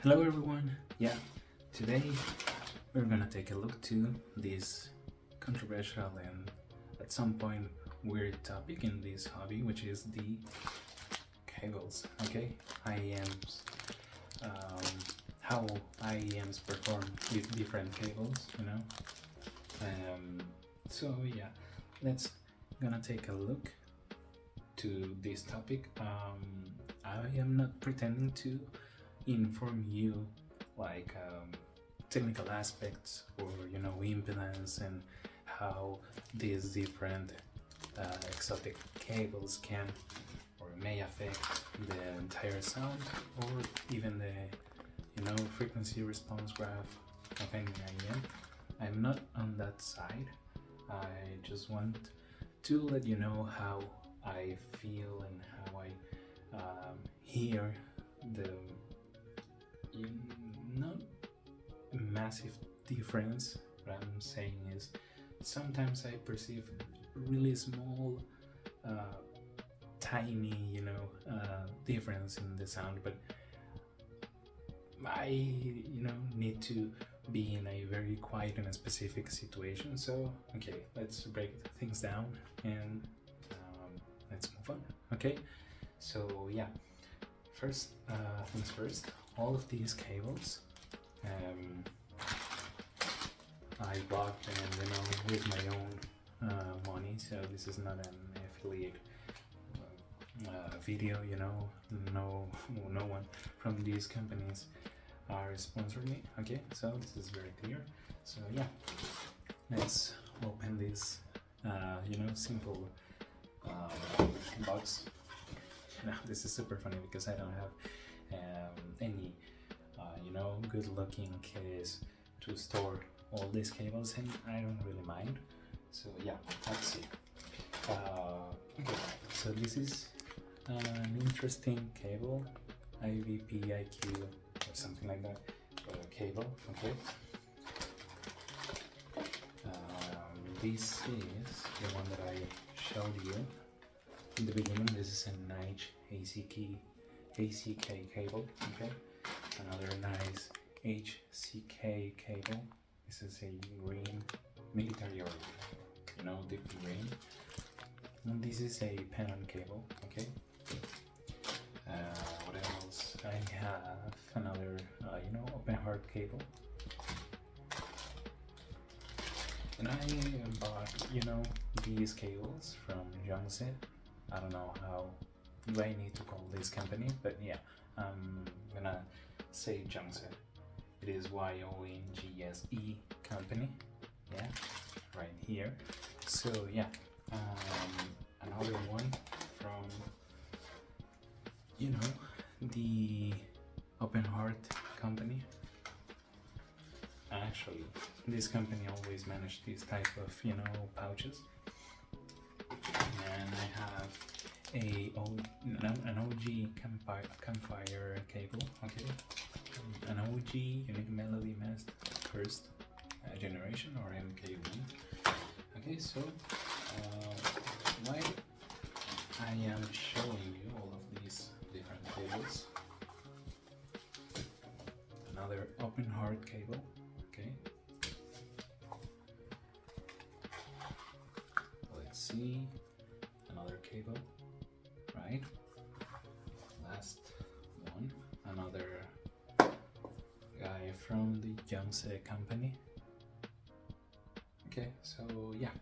Hello everyone. Yeah, today we're gonna take a look to this controversial and at some point weird topic in this hobby, which is the cables. Okay, IEMs. How IEMs perform with different cables, you know. So yeah, let's gonna take a look to this topic. I am not pretending to inform you like technical aspects or impedance and how these different exotic cables can or may affect the entire sound or even the frequency response graph of any IEM. I'm not on that side. I just want to let you know how I feel and how I hear the not massive difference. What I'm saying is sometimes I perceive really small tiny difference in the sound, but I need to be in a very quiet and a specific situation. So okay, let's break things down and let's move on. Okay, so yeah, first things first, all of these cables I bought them with my own money, so this is not an affiliate video. No one from these companies are sponsoring me. Okay, so this is very clear. So yeah, let's open this simple box. Now this is super funny because I don't have any good looking case to store all these cables, and I don't really mind. So yeah, let's see. Okay, so this is an interesting cable, IVP or something like that cable. Okay, this is the one that I showed you in the beginning. This is an ACK cable. Okay, another nice HCK cable. This is a green military or deep green. And this is a pen cable. Okay. What else? I have another open heart cable. And I bought these cables from Yangtze. I don't know how do I need to call this company, but yeah, I'm gonna say Yangtze. It is YONGSE company. Yeah, right here. So yeah, another one from the Open Heart company. Actually, this company always managed this type of pouches. And I have an OG campfire cable. Okay, an OG unique melody mask first generation or MK1. Okay, so why I am showing you all of these different cables. Another open heart cable. Okay, let's see, another cable, right? Last one, another guy from the Yangtze company. Okay, so yeah,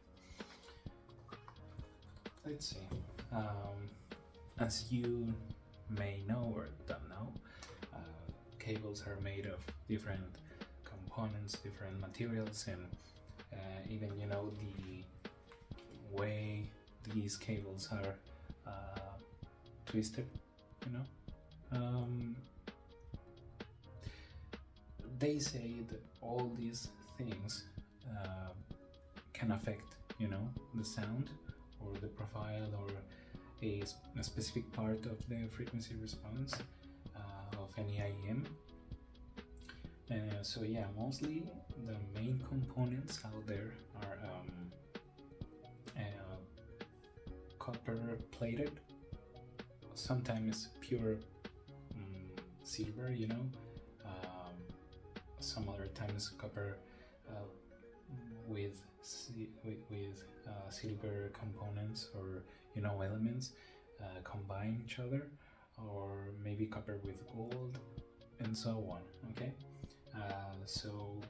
let's see. As you may know or don't know, cables are made of different components, different materials, and even the way these cables are twisted. They say that all these things can affect the sound or the profile or a specific part of the frequency response of any IEM. So yeah, mostly the main components out there are copper plated, sometimes pure silver, some other times copper uh, with silver components, or elements combine each other, or maybe copper with gold, and so on. Okay, so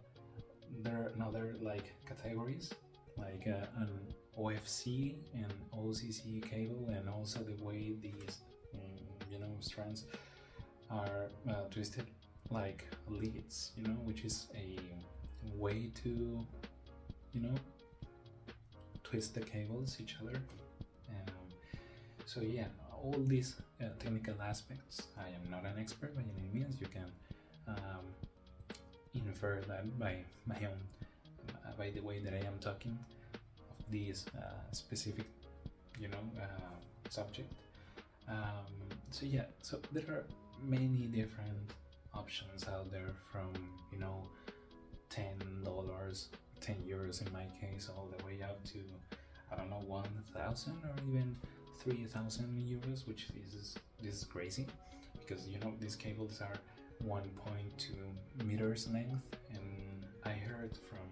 there are another like categories, like an OFC and OCC cable, and also the way these strands are twisted like leads, which is a way to twist the cables each other. So yeah, all these technical aspects, I am not an expert by any means. You can infer that by my own, by the way that I am talking of this specific, subject. So yeah, so there are many different options out there, from $10, 10 euros in my case, all the way up to, I don't know, 1,000 or even 3,000 euros, which this is crazy, because these cables are 1.2 meters length. And I heard from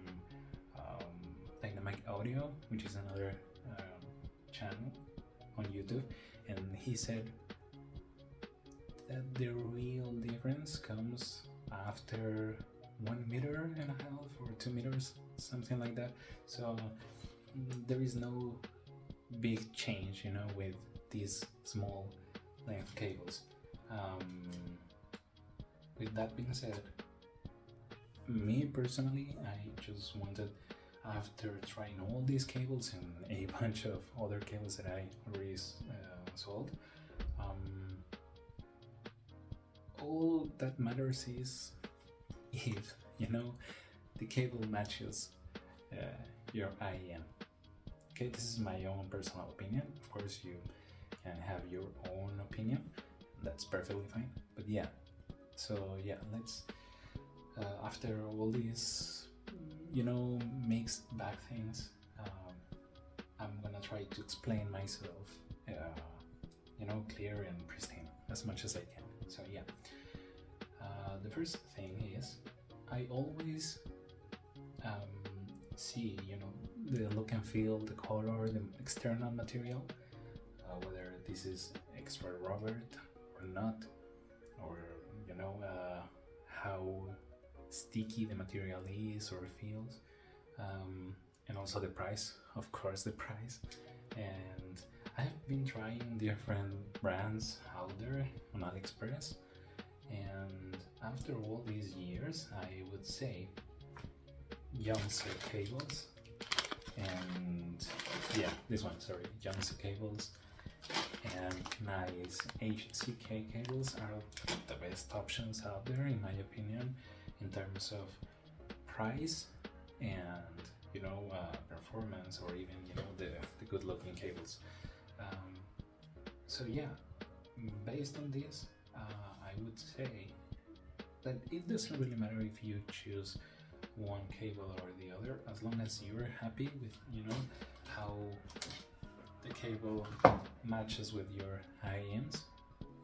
Dynamic Audio, which is another channel on YouTube, and he said that the real difference comes after 1.5 meters or 2 meters, something like that. So there is no big change, with these small length cables. With that being said, me personally, I just wanted, after trying all these cables and a bunch of other cables that I already sold, all that matters is if the cable matches your IEM. Okay, this is my own personal opinion. Of course, you can have your own opinion. That's perfectly fine. But yeah, so yeah, let's after all these mixed bag things, I'm gonna try to explain myself clear and pristine as much as I can. So yeah, the first thing is, I always see the look and feel, the color, the external material, whether this is extra rubber or not, or how sticky the material is or feels, and also the price, of course, the price. And I have been trying different brands out there on AliExpress, and after all these years, I would say IEM Cables, and yeah, this one, sorry, IEM Cables and nice HCK cables are the best options out there, in my opinion, in terms of price and performance, or even the good looking cables. So yeah, based on this, I would say that it doesn't really matter if you choose one cable or the other, as long as you're happy with how the cable matches with your IEMs,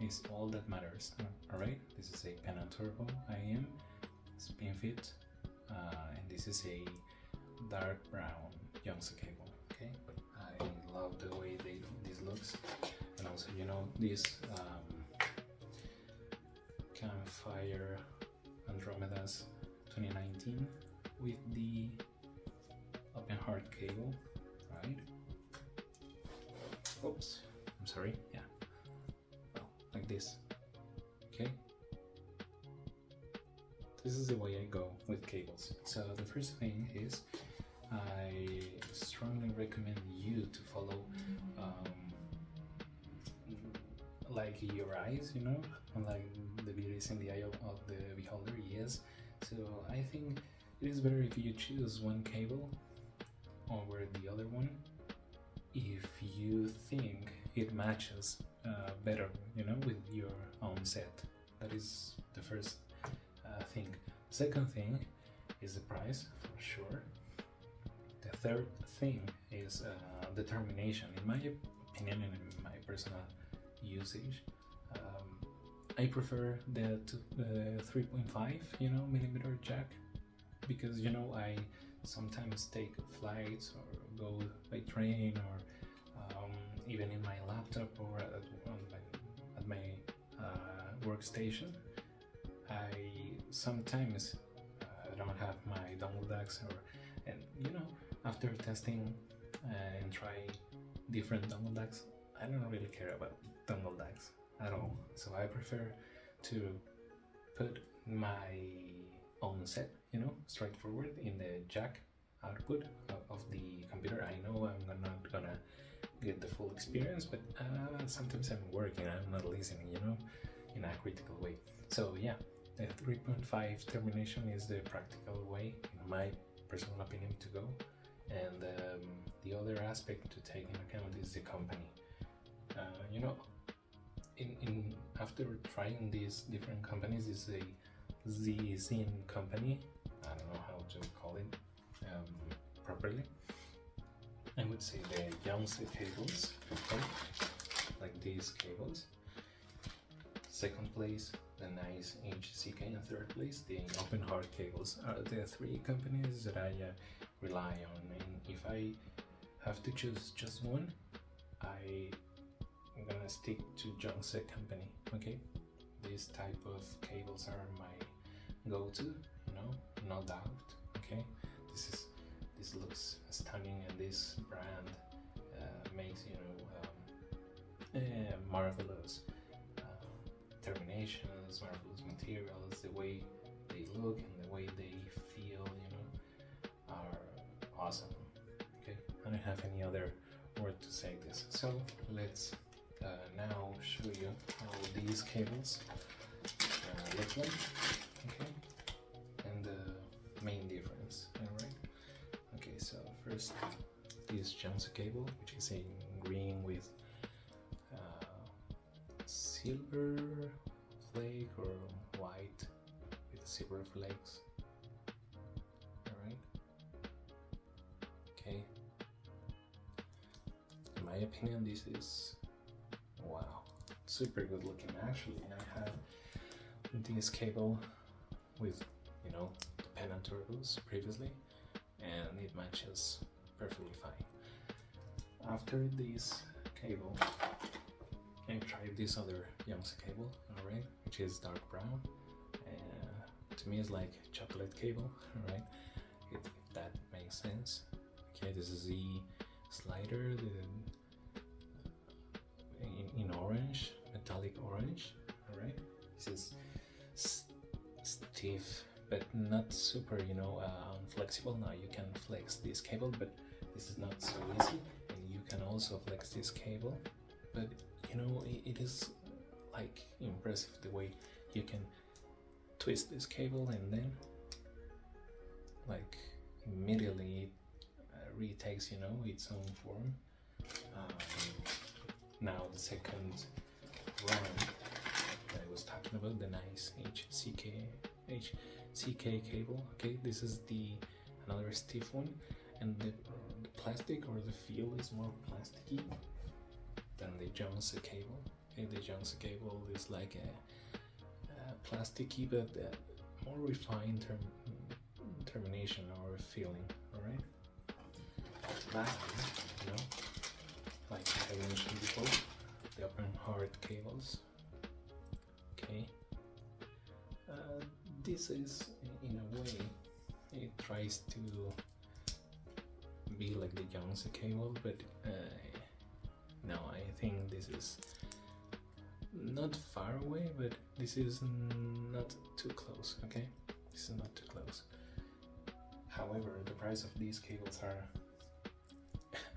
is all that matters. Alright, this is a Penna Turbo IEM spin fit, and this is a dark brown Youngster cable. Okay, I love the way this looks, and also this Campfire Andromeda's 2019 with the open heart cable, right? Oops, I'm sorry. Yeah, well, like this. Okay, this is the way I go with cables. So the first thing is, I strongly recommend you to follow like your eyes, like the beauty is in the eye of the beholder. Yes, so I think it is better if you choose one cable over the other one if you think it matches better, with your own set. That is the first thing. Second thing is the price, for sure. The third thing is the termination. In my opinion and in my personal usage, I prefer the 3.5, you know, millimeter jack, because you know I sometimes take flights or go by train, or even in my laptop or at my workstation. I sometimes don't have my dongle DACs, and you know, after testing and try different dongle DACs, I don't really care about dongle DACs at all. So I prefer to put my own set, you know, straightforward in the jack output of the computer. I know I'm not gonna get the full experience, but sometimes I'm working, I'm not listening, you know, in a critical way. So yeah, the 3.5 termination is the practical way, in my personal opinion, to go. And the other aspect to take into account is the company. You know, in after trying these different companies, is a ZZIN company. I don't know how to call it properly. I would say the Yangtze cables, okay, like these cables. Second place, the nice HCK, and third place, the open heart cables are the three companies that I rely on. And if I have to choose just one, I'm gonna stick to Yangtze company. Okay, these type of cables are my go-to, you know, no doubt. Okay, this looks stunning, and this brand makes, you know, marvelous terminations, marvelous materials. The way they look and the way they feel, you know, are awesome. Okay, I don't have any other word to say this. So let's now show you how these cables look like. Okay, and the main difference. All right. Okay, so first this Yangtze cable, which is in green with silver flake, or white with silver flakes. Alright. Okay. In my opinion, this is, wow, super good looking. Actually, I have this cable with, you know, the pennant turbos previously, and it matches perfectly fine. After this cable, I tried this other Yangtze cable, alright, which is dark brown. To me, it's like chocolate cable, alright, if that makes sense. Okay, this is the slider, in orange, metallic orange, alright. This is stiff, but not super, you know, flexible. Now you can flex this cable, but this is not so easy. And you can also flex this cable, but you know, it is like impressive the way you can twist this cable, and then like immediately it retakes, you know, its own form. Now the second round that I was talking about, the nice HCK cable. Okay, this is another stiff one, and the plastic, or the feel, is more plasticky than the Yangtze cable. Okay, the Yangtze cable is like a plasticky but more refined termination or feeling. Alright. Lastly, you know, like I mentioned before, the open heart cables. Okay. This is, in a way, it tries to be like the Yangtze cable, but no, I think this is not far away, but this is not too close. Okay, this is not too close. However, the price of these cables are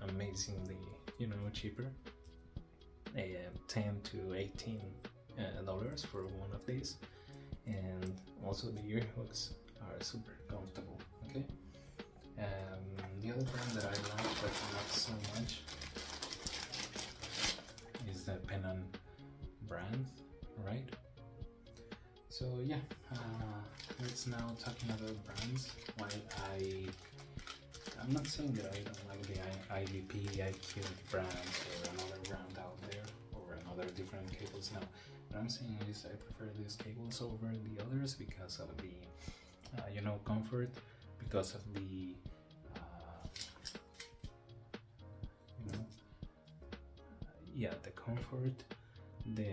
amazingly, you know, cheaper. 10 to 18 dollars for one of these, and also the ear hooks are super comfortable. Okay. The other brand that I like, but not so much, is the Pennant brand, right? So yeah, let's now talking about brands. While I'm not saying that I don't like the IVP, IQ brands, or another brand out there, or another different cables. Now, what I'm saying is I prefer these cables over the others because of the comfort, because of the the comfort, the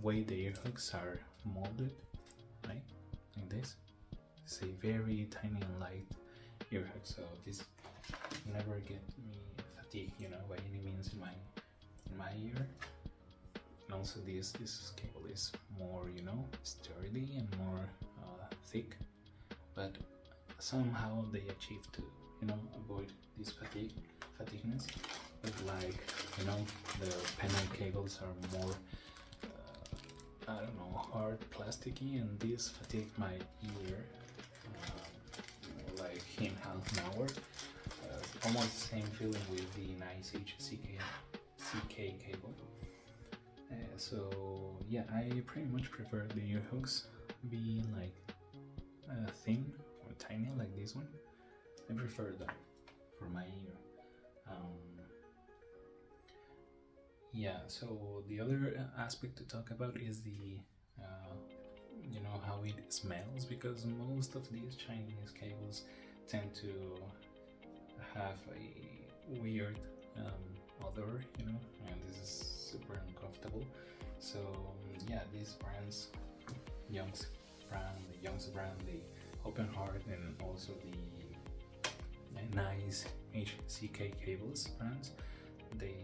way the ear hooks are molded, right? Like this. It's a very tiny and light ear hook, so this never get me fatigue, by any means in my ear. And also this cable is more, sturdy and more thick, but somehow they achieve to, avoid this fatigueness. But like, the panel cables are more, hard, plasticky, and this fatigue my ear, like in half an hour. Almost the same feeling with the nice CK cable. So yeah, I pretty much prefer the ear hooks being like thin or tiny like this one. I prefer that for my ear. So the other aspect to talk about is the how it smells, because most of these Chinese cables tend to have a weird odor, and this is super uncomfortable. So these brands, the Young's brand, the Open Heart, and also the nice HCK cables brands, they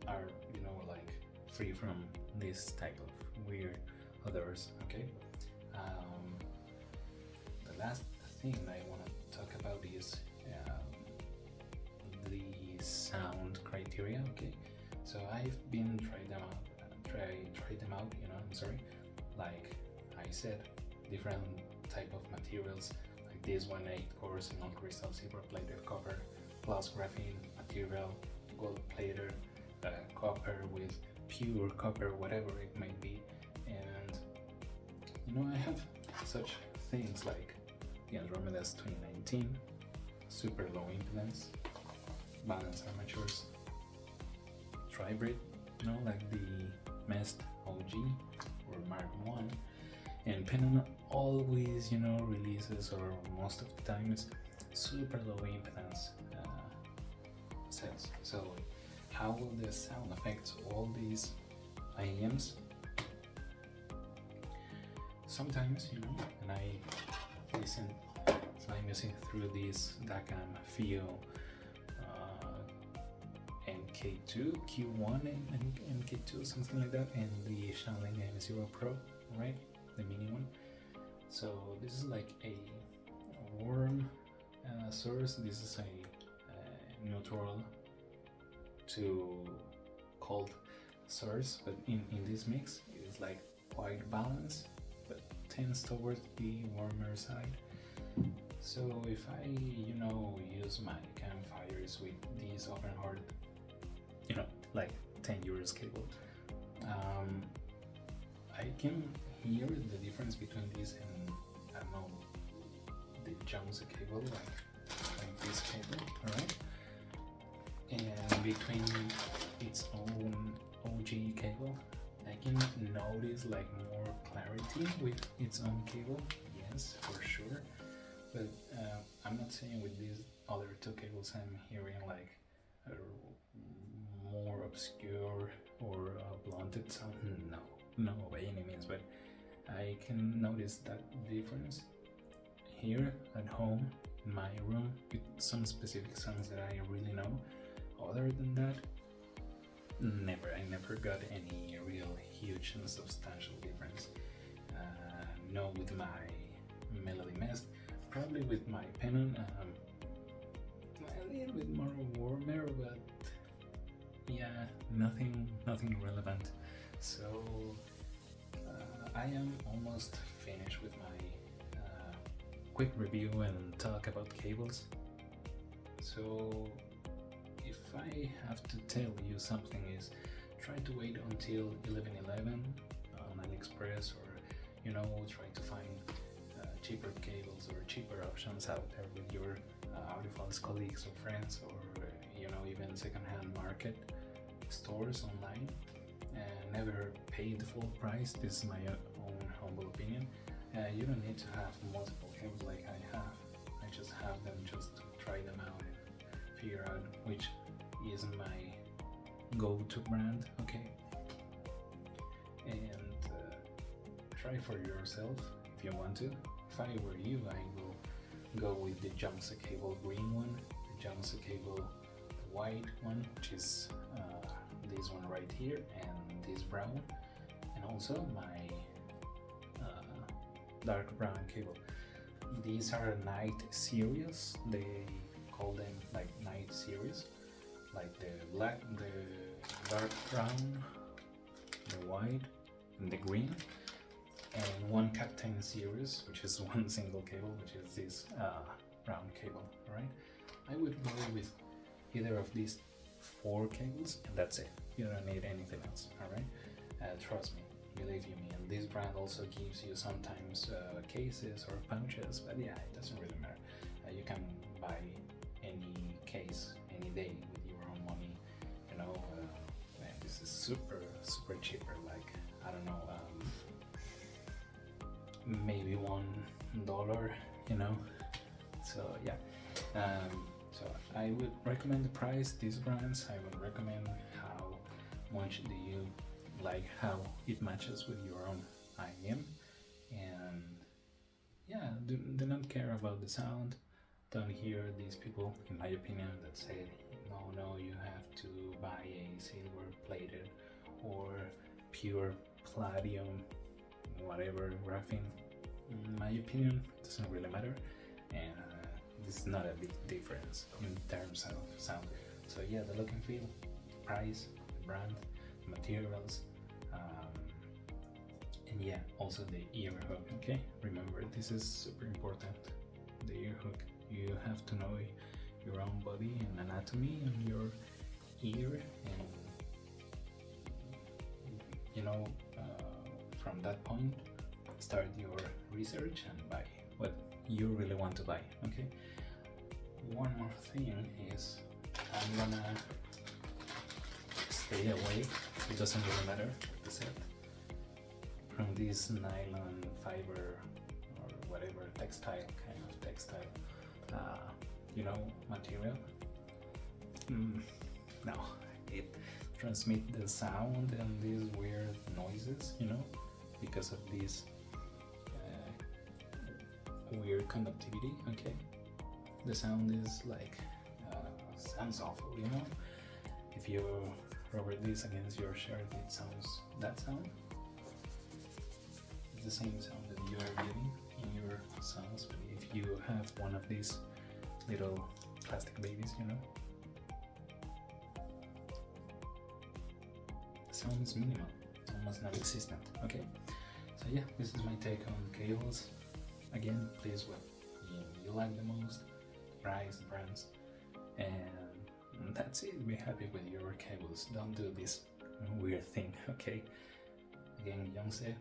are like free from this type of weird odors. Okay. The last thing I want to talk about is the sound criteria. Okay, so I've been tried them out. Like I said, different type of materials. Like this one, 8-course non-crystal silver-plated copper plus graphene material, gold-plated copper with pure copper, whatever it might be. And I have such things like the Andromeda's 2019, super low impedance, balanced armatures, Tribrid, like the Mest OG or Mark 1, and Penon always, releases, or most of the times, super low impedance sets. So how will the sound affect all these IEMs? Sometimes, and I listen to my music through this DACAM FIO MK2, Q1 and MK2, something like that, and the Shanling M0 Pro, right? The mini one. So this is like a warm source. This is a neutral to cold source, but in this mix it is like quite balanced, but tends towards the warmer side. So if I use my campfires with these open heart, like 10 euros cable, I can hear the difference between this and the Jones cable, like this cable, alright? And between its own OG cable, I can notice like more clarity with its own cable, yes, for sure. But I'm not saying with these other two cables I'm hearing like a more obscure or blunted sound. No, by any means. But I can notice that difference here at home in my room with some specific sounds that I really know. Other than that, I never got any real huge and substantial difference. No, with my Melody Mest, probably with my Penon, a little bit more warmer, but yeah, nothing relevant. So I am almost finished with my quick review and talk about cables. So if I have to tell you something, is try to wait until 11/11 on AliExpress, or try to find cheaper cables or cheaper options out there with your audiophiles colleagues or friends, or even secondhand market stores online. And never pay the full price. This is my own humble opinion. You don't need to have multiple cables like I have. I just have them just to try them out and figure out which is my go-to brand, okay? And try for yourself if you want to. If I were you, I will go with the Johnson cable green one, the Johnson cable white one, which is this one right here, and this brown, and also my dark brown cable. These are night series. They call them like night series, like the black, the dark brown, the white, and the green, and one captain series, which is one single cable, which is this brown cable. Right? I would go with either of these 4 cables, and that's it. You don't need anything else. All right? Trust me, believe you me. And this brand also gives you sometimes cases or pouches, but yeah, it doesn't really matter. You can buy any case any day with your own money. You know, man, this is super cheaper. Like, I don't know, maybe $1. You know, so yeah. So I would recommend the price, these brands. I would recommend how much do you like how it matches with your own IEM, and yeah, do not care about the sound. Don't hear these people, in my opinion, that say no, you have to buy a silver plated or pure platinum whatever graphene. In my opinion, it doesn't really matter, and this is not a big difference in terms of sound. So yeah, the look and feel, price, the brand, the materials, and yeah, also the ear hook. Okay, remember, this is super important. The ear hook, you have to know your own body and anatomy and your ear, and you know, from that point start your research and buy what you really want to buy. Okay, one more thing is I'm gonna stay away, it doesn't really matter, like I said, from this nylon fiber or whatever textile, kind of textile, you know, material. No, it transmits the sound and these weird noises, you know, because of this weird conductivity. Okay, the sound is like sounds awful, you know. If you rubber this against your shirt, it sounds that sound. It's the same sound that you are getting in your sounds. But if you have one of these little plastic babies, you know, the sound is minimal, almost non-existent. Okay, so yeah, this is my take on cables. Again, please, what you like the most, price, brands, and that's it. Be happy with your cables. Don't do this weird thing. Okay, again, Yonsei,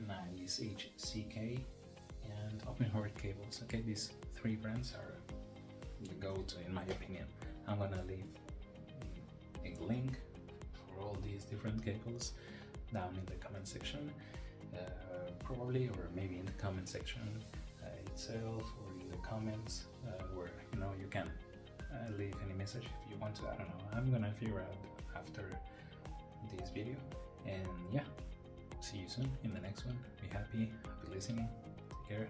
nice HCK, and Open Heart Cables. Okay, these 3 brands are the go-to in my opinion. I'm gonna leave a link for all these different cables down in the comment section, probably, or maybe in the comment section itself, or in the comments, where you know you can leave any message if you want to. I don't know, I'm gonna figure out after this video. And yeah, see you soon in the next one. Be happy listening. Take care.